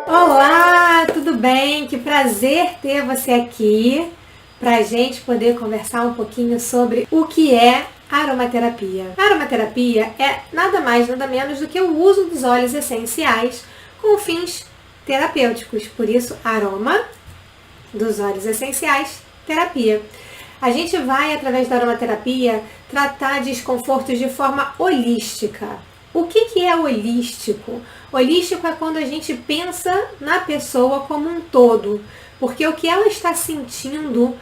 Olá, tudo bem? Que prazer ter você aqui para a gente poder conversar um pouquinho sobre o que é aromaterapia. A aromaterapia é nada mais, nada menos do que o uso dos óleos essenciais com fins terapêuticos. Por isso, aroma dos óleos essenciais, terapia. A gente vai, através da aromaterapia, tratar desconfortos de forma holística. O que é holístico? Holístico é quando a gente pensa na pessoa como um todo, porque o que ela está sentindo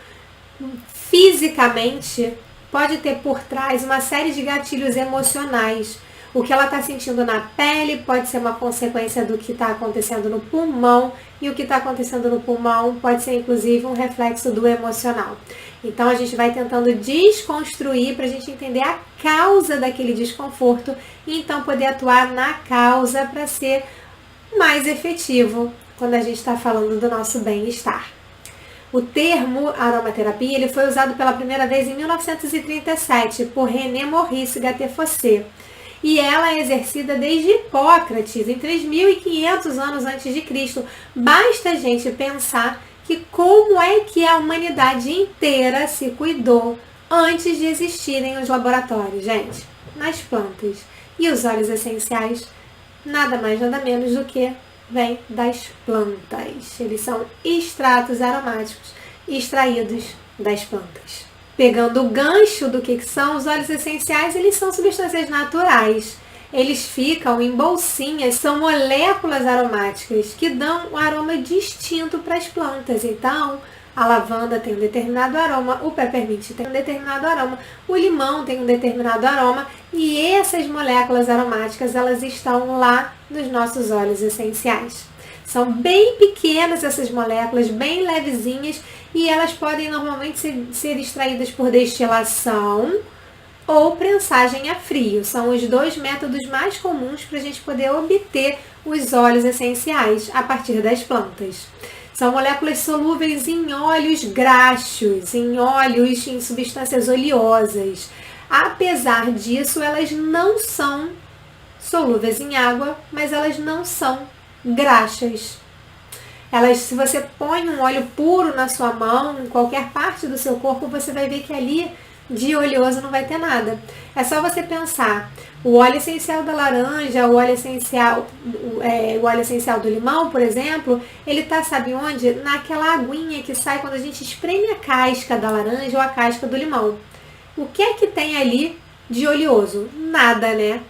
fisicamente pode ter por trás uma série de gatilhos emocionais. O que ela está sentindo na pele pode ser uma consequência do que está acontecendo no pulmão, e o que está acontecendo no pulmão pode ser inclusive um reflexo do emocional. Então a gente vai tentando desconstruir para a gente entender a causa daquele desconforto e então poder atuar na causa para ser mais efetivo quando a gente está falando do nosso bem-estar. O termo aromaterapia ele foi usado pela primeira vez em 1937 por René Maurice Gattefossé. E ela é exercida desde Hipócrates, em 3.500 anos antes de Cristo. Basta a gente pensar que como é que a humanidade inteira se cuidou antes de existirem os laboratórios, gente? Nas plantas. E os óleos essenciais, nada mais, nada menos do que vêm das plantas. Eles são extratos aromáticos extraídos das plantas. Pegando o gancho do que são os óleos essenciais, eles são substâncias naturais. Eles ficam em bolsinhas, são moléculas aromáticas que dão um aroma distinto para as plantas. Então, a lavanda tem um determinado aroma, o peppermint tem um determinado aroma, o limão tem um determinado aroma, e essas moléculas aromáticas, elas estão lá nos nossos óleos essenciais. São bem pequenas essas moléculas, bem levezinhas, e elas podem normalmente ser extraídas por destilação ou prensagem a frio. São os dois métodos mais comuns para a gente poder obter os óleos essenciais a partir das plantas. São moléculas solúveis em óleos graxos, em substâncias oleosas. Apesar disso, elas não são solúveis em água, mas elas não são graxas. Se você põe um óleo puro na sua mão, em qualquer parte do seu corpo, você vai ver que ali de oleoso não vai ter nada. É só você pensar, o óleo essencial da laranja, o óleo essencial do limão, por exemplo, ele tá, sabe onde? Naquela aguinha que sai quando a gente espreme a casca da laranja ou a casca do limão. O que é que tem ali de oleoso? Nada, né?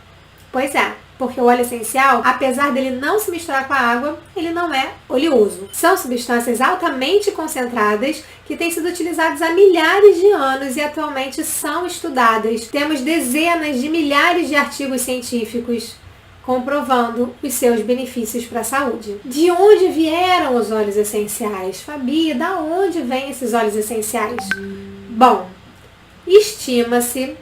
Pois é. Porque o óleo essencial, apesar dele não se misturar com a água, ele não é oleoso. São substâncias altamente concentradas que têm sido utilizadas há milhares de anos e atualmente são estudadas. Temos dezenas de milhares de artigos científicos comprovando os seus benefícios para a saúde. De onde vieram os óleos essenciais? Fabi, da onde vêm esses óleos essenciais? Bom, estima-se,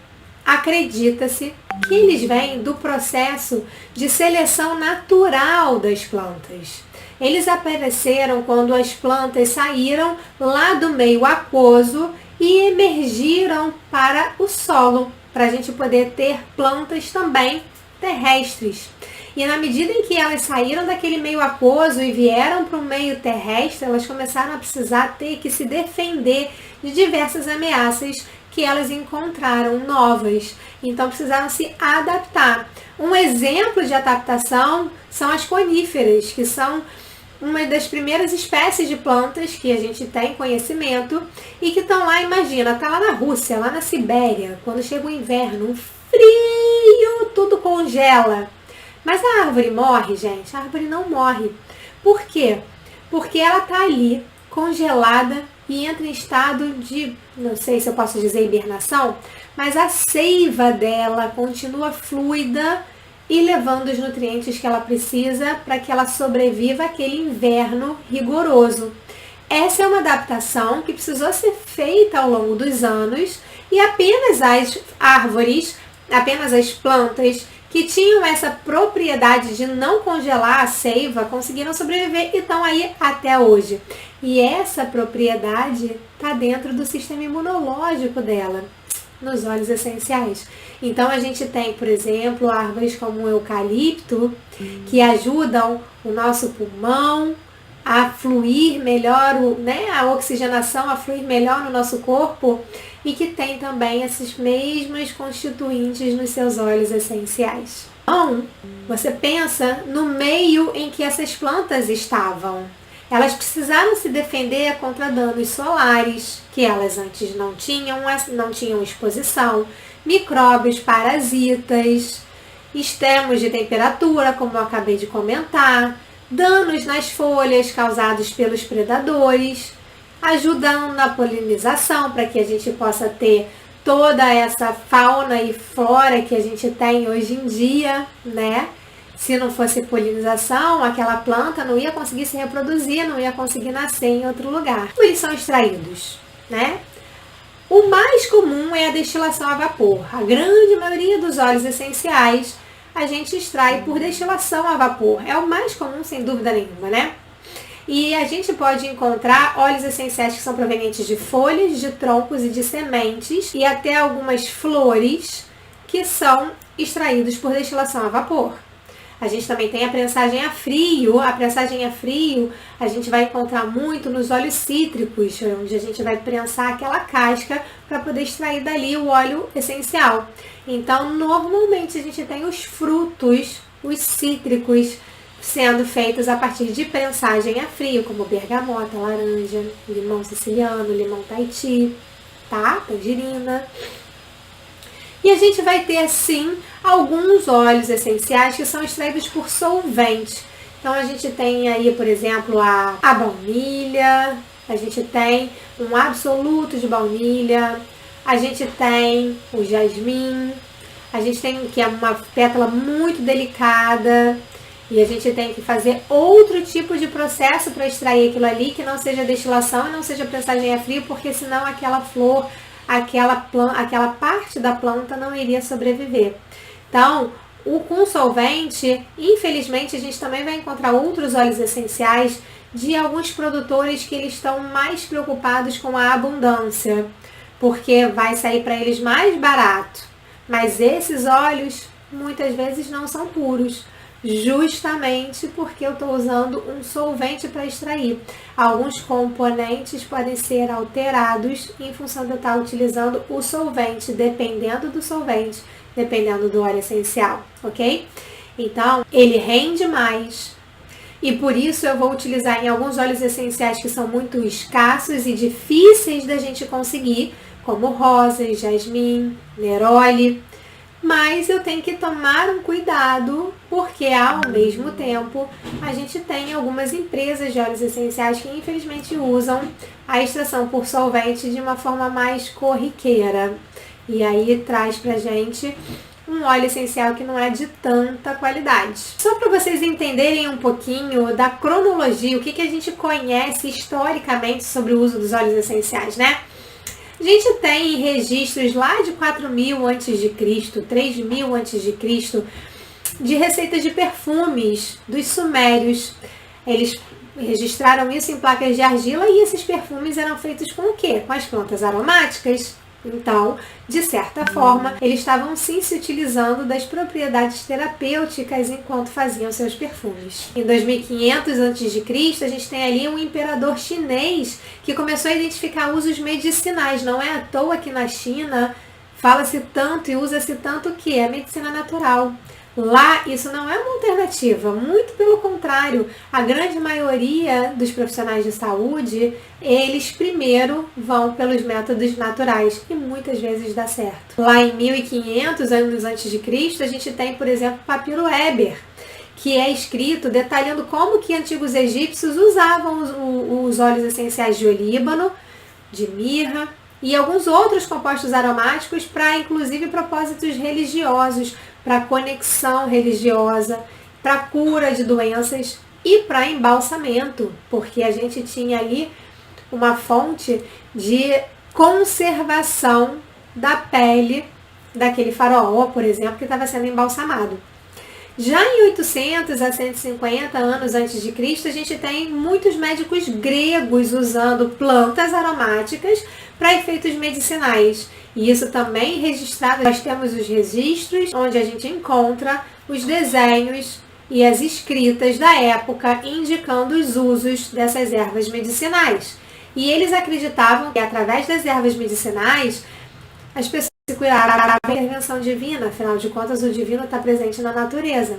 acredita-se que eles vêm do processo de seleção natural das plantas. Eles apareceram quando as plantas saíram lá do meio aquoso e emergiram para o solo, para a gente poder ter plantas também terrestres. E na medida em que elas saíram daquele meio aquoso e vieram para o meio terrestre, elas começaram a precisar ter que se defender de diversas ameaças que elas encontraram novas. Então precisaram se adaptar. Um exemplo de adaptação são as coníferas, que são uma das primeiras espécies de plantas que a gente tem conhecimento e que estão lá, imagina, tá lá na Rússia, lá na Sibéria, quando chega o inverno, um frio, tudo congela. Mas a árvore morre, gente? A árvore não morre. Por quê? Porque ela tá ali, congelada, e entra em estado de, não sei se eu posso dizer hibernação, mas a seiva dela continua fluida e levando os nutrientes que ela precisa para que ela sobreviva àquele inverno rigoroso. Essa é uma adaptação que precisou ser feita ao longo dos anos e apenas as árvores, apenas as plantas que tinham essa propriedade de não congelar a seiva conseguiram sobreviver e estão aí até hoje. E essa propriedade está dentro do sistema imunológico dela. nos óleos essenciais. Então a gente tem, por exemplo, árvores como o eucalipto, que ajudam o nosso pulmão a fluir melhor, a oxigenação a fluir melhor no nosso corpo, e que tem também esses mesmos constituintes nos seus óleos essenciais. Então, você pensa no meio em que essas plantas estavam. Elas precisaram se defender contra danos solares, que elas antes não tinham exposição, micróbios, parasitas, extremos de temperatura, como eu acabei de comentar, danos nas folhas causados pelos predadores, ajudando na polinização para que a gente possa ter toda essa fauna e flora que a gente tem hoje em dia, né? Se não fosse polinização, aquela planta não ia conseguir se reproduzir, não ia conseguir nascer em outro lugar. Eles são extraídos, né? O mais comum é a destilação a vapor. A grande maioria dos óleos essenciais a gente extrai por destilação a vapor. É o mais comum, sem dúvida nenhuma, né? E a gente pode encontrar óleos essenciais que são provenientes de folhas, de troncos e de sementes, e até algumas flores que são extraídos por destilação a vapor. A gente também tem a prensagem a frio. A prensagem a frio a gente vai encontrar muito nos óleos cítricos, onde a gente vai prensar aquela casca para poder extrair dali o óleo essencial. Então, normalmente a gente tem os frutos, os cítricos, sendo feitos a partir de prensagem a frio, como bergamota, laranja, limão siciliano, limão Tahiti, tá? Tangerina. E a gente vai ter, sim, alguns óleos essenciais que são extraídos por solvente. Então, a gente tem aí, por exemplo, a baunilha, a gente tem um absoluto de baunilha, a gente tem o jasmim, a gente tem que é uma pétala muito delicada, e a gente tem que fazer outro tipo de processo para extrair aquilo ali, que não seja destilação e não seja prensagem a frio, porque senão aquela flor, aquela parte da planta não iria sobreviver. Então, com solvente, infelizmente, a gente também vai encontrar outros óleos essenciais de alguns produtores que eles estão mais preocupados com a abundância, porque vai sair para eles mais barato. Mas esses óleos, muitas vezes, não são puros, justamente porque eu estou usando um solvente para extrair. Alguns componentes podem ser alterados em função de eu estar utilizando o solvente, dependendo do solvente, dependendo do óleo essencial, ok? Então, ele rende mais, e por isso eu vou utilizar em alguns óleos essenciais que são muito escassos e difíceis da gente conseguir, como rosa, jasmim, neroli. Mas eu tenho que tomar um cuidado, porque ao mesmo tempo a gente tem algumas empresas de óleos essenciais que infelizmente usam a extração por solvente de uma forma mais corriqueira. E aí traz pra gente um óleo essencial que não é de tanta qualidade. Só para vocês entenderem um pouquinho da cronologia, o que a gente conhece historicamente sobre o uso dos óleos essenciais, né? A gente tem registros lá de 4.000 a.C., 3.000 a.C., de receitas de perfumes dos sumérios. Eles registraram isso em placas de argila e esses perfumes eram feitos com o quê? Com as plantas aromáticas. Então, de certa forma, eles estavam sim se utilizando das propriedades terapêuticas enquanto faziam seus perfumes. Em 2500 a.C., a gente tem ali um imperador chinês que começou a identificar usos medicinais. Não é à toa que na China fala-se tanto e usa-se tanto que é medicina natural. Lá, isso não é uma alternativa, muito pelo contrário. A grande maioria dos profissionais de saúde, eles primeiro vão pelos métodos naturais e muitas vezes dá certo. Lá em 1500 anos antes de Cristo, a gente tem, por exemplo, o papiro Eber, que é escrito detalhando como que antigos egípcios usavam os óleos essenciais de olíbano, de mirra e alguns outros compostos aromáticos para, inclusive, propósitos religiosos, para conexão religiosa, para cura de doenças e para embalsamento, porque a gente tinha ali uma fonte de conservação da pele daquele faraó, por exemplo, que estava sendo embalsamado. Já em 800 a 150 anos antes de Cristo, a gente tem muitos médicos gregos usando plantas aromáticas para efeitos medicinais. E isso também registrado, nós temos os registros onde a gente encontra os desenhos e as escritas da época indicando os usos dessas ervas medicinais. E eles acreditavam que através das ervas medicinais as pessoas se curavam da intervenção divina, afinal de contas o divino está presente na natureza.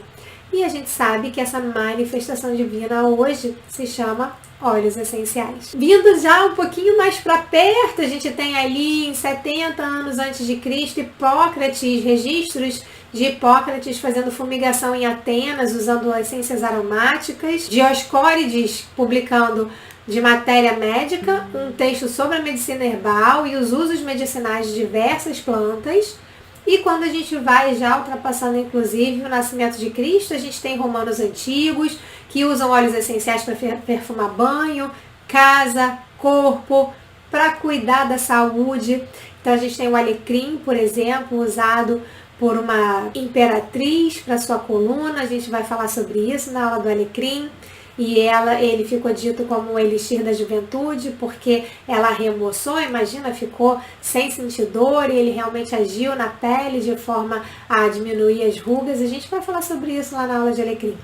E a gente sabe que essa manifestação divina hoje se chama óleos essenciais. Vindo já um pouquinho mais para perto, a gente tem ali em 70 anos antes de Cristo, Hipócrates, registros de Hipócrates fazendo fumigação em Atenas, usando essências aromáticas, Dioscórides publicando de matéria médica um texto sobre a medicina herbal e os usos medicinais de diversas plantas. E quando a gente vai já ultrapassando inclusive o nascimento de Cristo, a gente tem romanos antigos que usam óleos essenciais para perfumar banho, casa, corpo, para cuidar da saúde. Então a gente tem o alecrim, por exemplo, usado por uma imperatriz para sua coluna. A gente vai falar sobre isso na aula do alecrim. E ele ficou dito como o elixir da juventude, porque ela remoçou, imagina, ficou sem sentir dor e ele realmente agiu na pele de forma a diminuir as rugas. A gente vai falar sobre isso lá na aula de alecrim.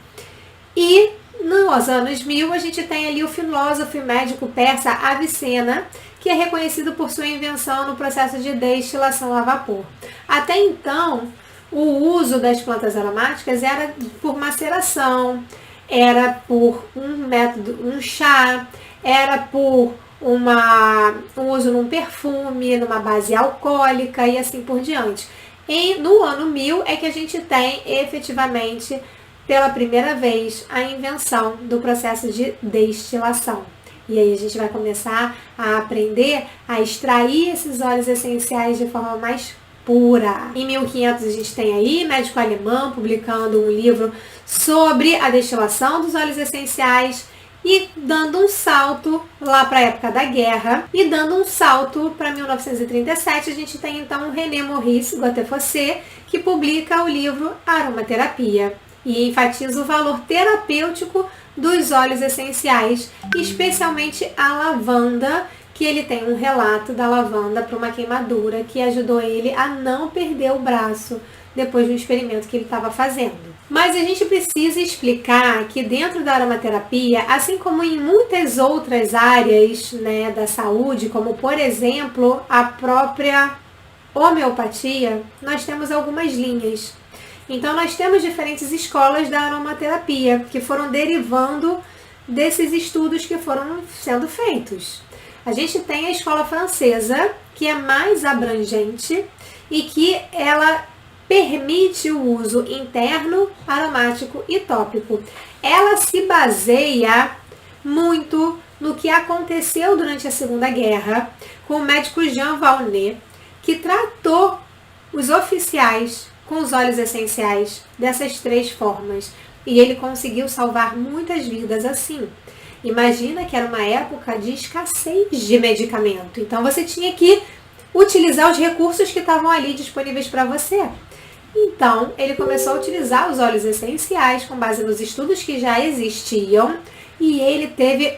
E nos anos 1000 a gente tem ali o filósofo e médico persa Avicena, que é reconhecido por sua invenção no processo de destilação a vapor. Até então, o uso das plantas aromáticas era por maceração, era por um método, um chá, era por um uso num perfume, numa base alcoólica e assim por diante. E no ano 1000 é que a gente tem efetivamente, pela primeira vez, a invenção do processo de destilação. E aí a gente vai começar a aprender a extrair esses óleos essenciais de forma mais pura. Em 1500 a gente tem aí médico alemão publicando um livro sobre a destilação dos óleos essenciais e dando um salto lá para a época da guerra e dando um salto para 1937 a gente tem então o René Maurice Guattefosset, que publica o livro Aromaterapia e enfatiza o valor terapêutico dos óleos essenciais, especialmente a lavanda, que ele tem um relato da lavanda para uma queimadura que ajudou ele a não perder o braço depois do experimento que ele estava fazendo. Mas a gente precisa explicar que dentro da aromaterapia, assim como em muitas outras áreas, né, da saúde, como por exemplo a própria homeopatia, nós temos algumas linhas. Então nós temos diferentes escolas da aromaterapia que foram derivando desses estudos que foram sendo feitos. A gente tem a escola francesa, que é mais abrangente e que ela permite o uso interno, aromático e tópico. Ela se baseia muito no que aconteceu durante a Segunda Guerra com o médico Jean Valnet, que tratou os oficiais com os óleos essenciais dessas três formas. E ele conseguiu salvar muitas vidas assim. Imagina que era uma época de escassez de medicamento. Então você tinha que utilizar os recursos que estavam ali disponíveis para você. Então ele começou a utilizar os óleos essenciais com base nos estudos que já existiam e ele teve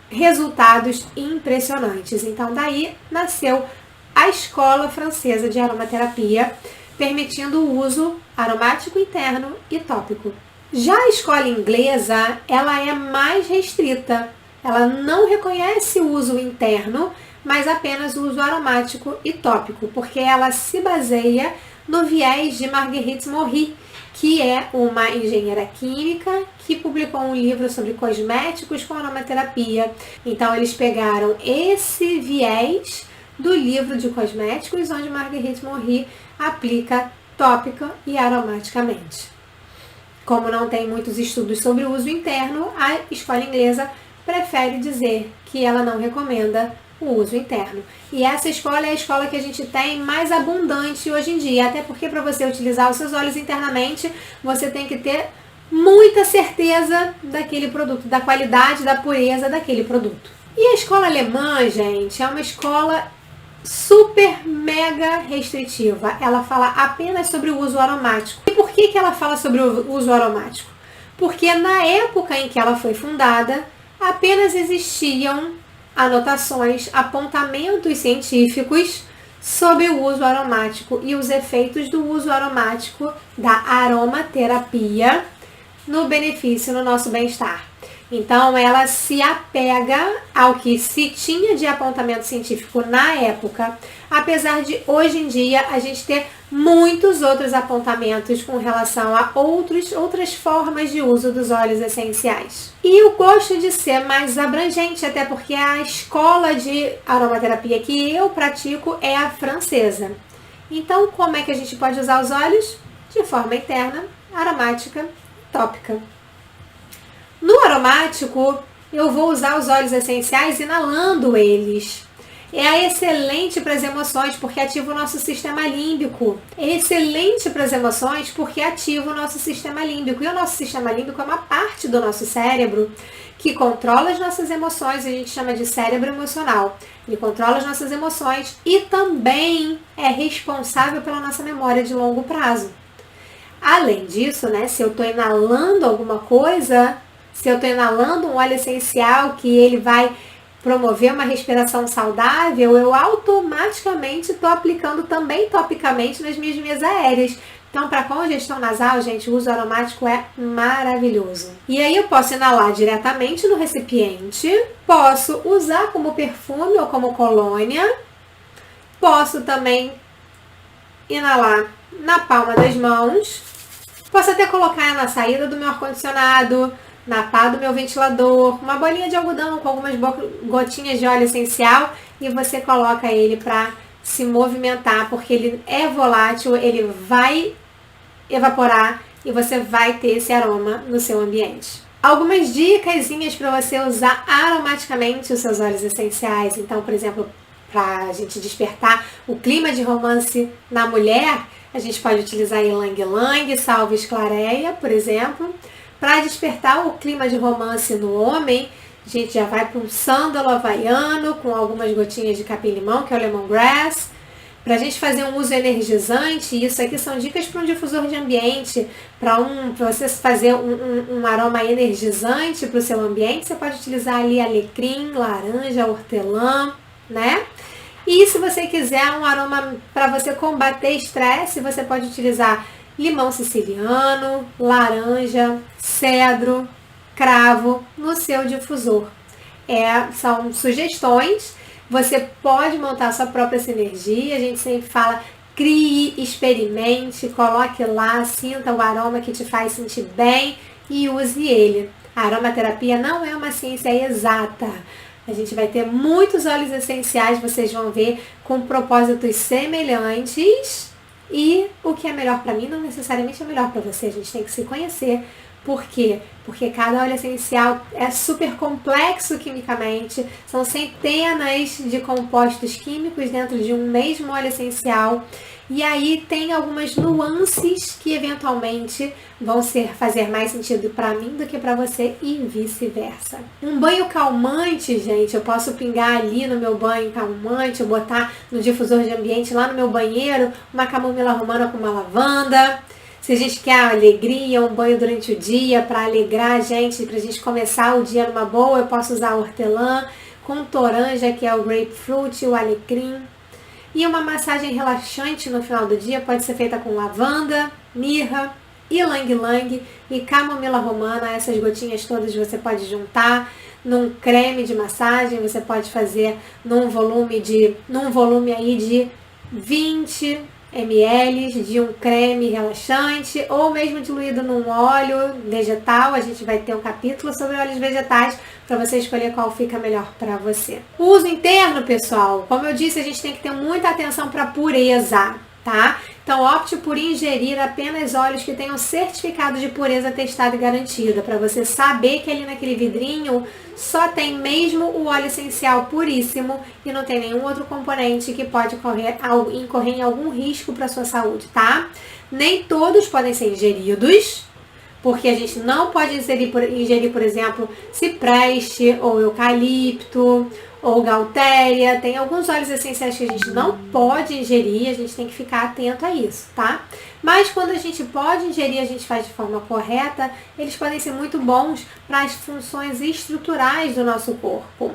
resultados impressionantes. Então daí nasceu a escola francesa de aromaterapia, permitindo o uso aromático interno e tópico. Já a escola inglesa, ela é mais restrita. Ela não reconhece o uso interno, mas apenas o uso aromático e tópico, porque ela se baseia no viés de Marguerite Moreau, que é uma engenheira química que publicou um livro sobre cosméticos com aromaterapia. Então eles pegaram esse viés do livro de cosméticos, onde Marguerite Moreau aplica tópica e aromaticamente. Como não tem muitos estudos sobre o uso interno, a escola inglesa prefere dizer que ela não recomenda o uso interno. E essa escola é a escola que a gente tem mais abundante hoje em dia, até porque para você utilizar os seus óleos internamente, você tem que ter muita certeza daquele produto, da qualidade, da pureza daquele produto. E a escola alemã, gente, é uma escola super mega restritiva. Ela fala apenas sobre o uso aromático. E por que ela fala sobre o uso aromático? Porque na época em que ela foi fundada, apenas existiam anotações, apontamentos científicos sobre o uso aromático e os efeitos do uso aromático da aromaterapia no benefício, no nosso bem-estar. Então, ela se apega ao que se tinha de apontamento científico na época, apesar de hoje em dia a gente ter muitos outros apontamentos com relação a outras formas de uso dos óleos essenciais. E eu gosto de ser mais abrangente, até porque a escola de aromaterapia que eu pratico é a francesa. Então, como é que a gente pode usar os óleos? De forma interna, aromática, tópica. No aromático, eu vou usar os óleos essenciais inalando eles. É excelente para as emoções porque ativa o nosso sistema límbico. É excelente para as emoções porque ativa o nosso sistema límbico. E o nosso sistema límbico é uma parte do nosso cérebro que controla as nossas emoções, a gente chama de cérebro emocional. Ele controla as nossas emoções e também é responsável pela nossa memória de longo prazo. Além disso, né, se eu estou inalando alguma coisa, se eu estou inalando um óleo essencial que ele vai promover uma respiração saudável, eu automaticamente estou aplicando também topicamente nas minhas vias aéreas. Então, para congestão nasal, gente, o uso aromático é maravilhoso. E aí eu posso inalar diretamente no recipiente, posso usar como perfume ou como colônia, posso também inalar na palma das mãos, posso até colocar na saída do meu ar-condicionado, na pá do meu ventilador, uma bolinha de algodão com algumas gotinhas de óleo essencial e você coloca ele para se movimentar, porque ele é volátil, ele vai evaporar e você vai ter esse aroma no seu ambiente. Algumas dicasinhas para você usar aromaticamente os seus óleos essenciais. Então, por exemplo, para a gente despertar o clima de romance na mulher, a gente pode utilizar ylang ylang, salves clareia, por exemplo. Para despertar o clima de romance no homem, a gente já vai para um sândalo havaiano com algumas gotinhas de capim-limão, que é o lemongrass. Para a gente fazer um uso energizante, isso aqui são dicas para um difusor de ambiente, para você fazer um aroma energizante para o seu ambiente, você pode utilizar ali alecrim, laranja, hortelã, né? E se você quiser um aroma para você combater estresse, você pode utilizar limão siciliano, laranja, cedro, cravo no seu difusor. São sugestões, você pode montar a sua própria sinergia, a gente sempre fala, crie, experimente, coloque lá, sinta o aroma que te faz sentir bem e use ele. A aromaterapia não é uma ciência exata. A gente vai ter muitos óleos essenciais, vocês vão ver, com propósitos semelhantes. E o que é melhor para mim não necessariamente é melhor para você. A gente tem que se conhecer. Por quê? Porque cada óleo essencial é super complexo quimicamente. São centenas de compostos químicos dentro de um mesmo óleo essencial. E aí tem algumas nuances que eventualmente vão fazer mais sentido para mim do que para você e vice-versa. Um banho calmante, gente, eu posso pingar ali no meu banho calmante, eu botar no difusor de ambiente lá no meu banheiro uma camomila romana com uma lavanda. Se a gente quer alegria, um banho durante o dia para alegrar a gente, para a gente começar o dia numa boa, eu posso usar hortelã com toranja, que é o grapefruit, o alecrim. E uma massagem relaxante no final do dia pode ser feita com lavanda, mirra, ylang-ylang e camomila romana. Essas gotinhas todas você pode juntar num creme de massagem, você pode fazer num volume aí de 20 ml de um creme relaxante ou mesmo diluído num óleo vegetal. A gente vai ter um capítulo sobre óleos vegetais para você escolher qual fica melhor para você. O uso interno, pessoal, como eu disse, a gente tem que ter muita atenção para pureza, tá? Então opte por ingerir apenas óleos que tenham certificado de pureza testada e garantida, para você saber que ali naquele vidrinho só tem mesmo o óleo essencial puríssimo e não tem nenhum outro componente que pode incorrer em algum risco para a sua saúde, tá? Nem todos podem ser ingeridos, porque a gente não pode ingerir, por exemplo, cipreste ou eucalipto ou galtéria. Tem alguns óleos essenciais que a gente não pode ingerir, a gente tem que ficar atento a isso, tá? Mas quando a gente pode ingerir, a gente faz de forma correta, eles podem ser muito bons para as funções estruturais do nosso corpo.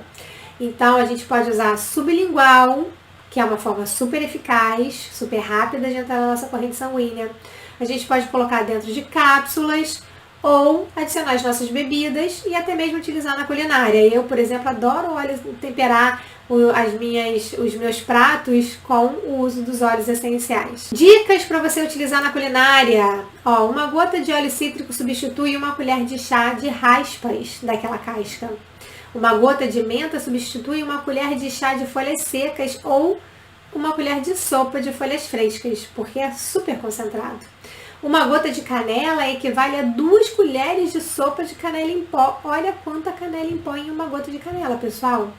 Então, a gente pode usar sublingual, que é uma forma super eficaz, super rápida de entrar na nossa corrente sanguínea. A gente pode colocar dentro de cápsulas ou adicionar as nossas bebidas e até mesmo utilizar na culinária. Eu, por exemplo, adoro temperar os meus pratos com o uso dos óleos essenciais. Dicas para você utilizar na culinária. Ó, uma gota de óleo cítrico substitui uma colher de chá de raspas daquela casca. Uma gota de menta substitui uma colher de chá de folhas secas ou uma colher de sopa de folhas frescas, porque é super concentrado. Uma gota de canela equivale a 2 colheres de sopa de canela em pó. Olha quanta canela em pó em uma gota de canela, pessoal.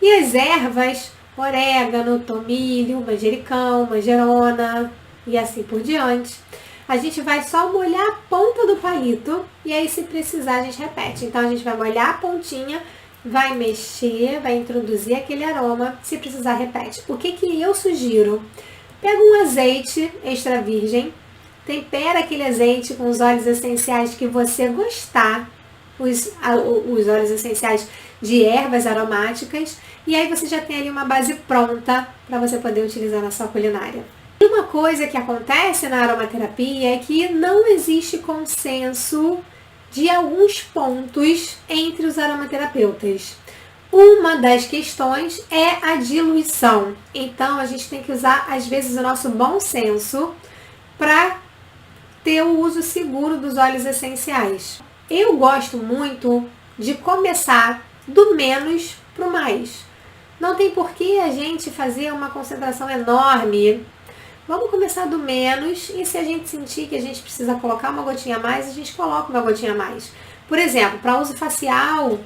E as ervas, orégano, tomilho, manjericão, manjerona e assim por diante. A gente vai só molhar a ponta do palito e aí, se precisar, a gente repete. Então, a gente vai molhar a pontinha, vai mexer, vai introduzir aquele aroma. Se precisar, repete. O que eu sugiro? Pega um azeite extra virgem, tempera aquele azeite com os óleos essenciais que você gostar, os óleos essenciais de ervas aromáticas, e aí você já tem ali uma base pronta para você poder utilizar na sua culinária. E uma coisa que acontece na aromaterapia é que não existe consenso de alguns pontos entre os aromaterapeutas. Uma das questões é a diluição. Então, a gente tem que usar, às vezes, o nosso bom senso para ter o uso seguro dos óleos essenciais. Eu gosto muito de começar do menos para o mais. Não tem por que a gente fazer uma concentração enorme. Vamos começar do menos e, se a gente sentir que a gente precisa colocar uma gotinha a mais, a gente coloca uma gotinha a mais. Por exemplo, para uso facial,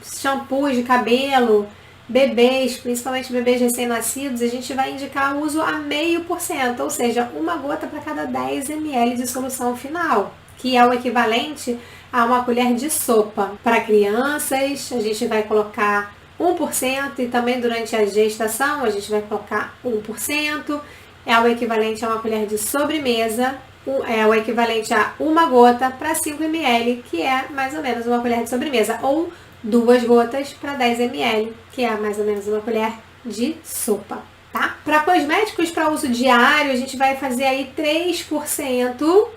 shampoos de cabelo, bebês, principalmente bebês recém-nascidos, a gente vai indicar o uso a 0,5%, ou seja, uma gota para cada 10 ml de solução final, que é o equivalente a uma colher de sopa. Para crianças, a gente vai colocar 1% e também durante a gestação a gente vai colocar 1%. É o equivalente a uma colher de sobremesa, é o equivalente a uma gota para 5 ml, que é mais ou menos uma colher de sobremesa, ou 2 gotas para 10 ml, que é mais ou menos uma colher de sopa, tá? Para cosméticos para uso diário, a gente vai fazer aí 3%,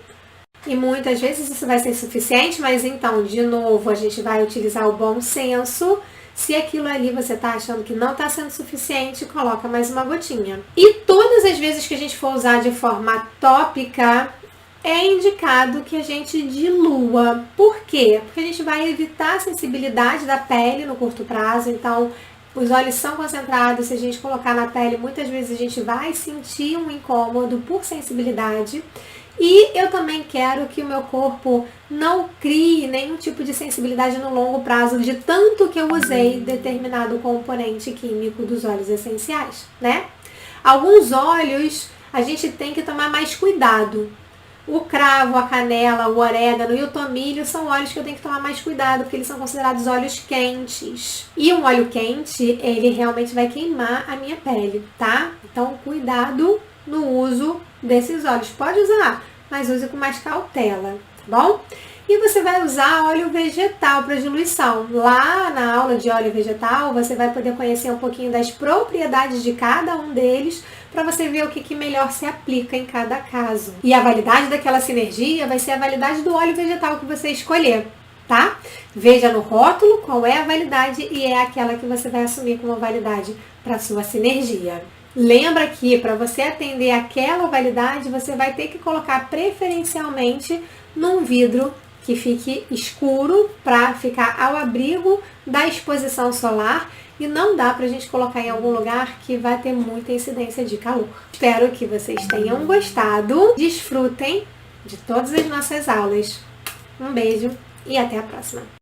e muitas vezes isso vai ser suficiente, mas então, de novo, a gente vai utilizar o bom senso. Se aquilo ali você está achando que não está sendo suficiente, coloca mais uma gotinha. E todas as vezes que a gente for usar de forma tópica, é indicado que a gente dilua. Por quê? Porque a gente vai evitar a sensibilidade da pele no curto prazo. Então, os óleos são concentrados. Se a gente colocar na pele, muitas vezes a gente vai sentir um incômodo por sensibilidade. E eu também quero que o meu corpo não crie nenhum tipo de sensibilidade no longo prazo, de tanto que eu usei determinado componente químico dos óleos essenciais, né? Alguns óleos a gente tem que tomar mais cuidado. O cravo, a canela, o orégano e o tomilho são óleos que eu tenho que tomar mais cuidado, porque eles são considerados óleos quentes. E um óleo quente, ele realmente vai queimar a minha pele, tá? Então, cuidado no uso desses óleos. Pode usar, mas use com mais cautela, tá bom? E você vai usar óleo vegetal para diluição. Lá na aula de óleo vegetal, você vai poder conhecer um pouquinho das propriedades de cada um deles, para você ver o que melhor se aplica em cada caso. E a validade daquela sinergia vai ser a validade do óleo vegetal que você escolher, tá? Veja no rótulo qual é a validade e é aquela que você vai assumir como validade para sua sinergia. Lembra que para você atender aquela validade, você vai ter que colocar preferencialmente num vidro que fique escuro para ficar ao abrigo da exposição solar, e não dá pra gente colocar em algum lugar que vai ter muita incidência de calor. Espero que vocês tenham gostado. Desfrutem de todas as nossas aulas. Um beijo e até a próxima.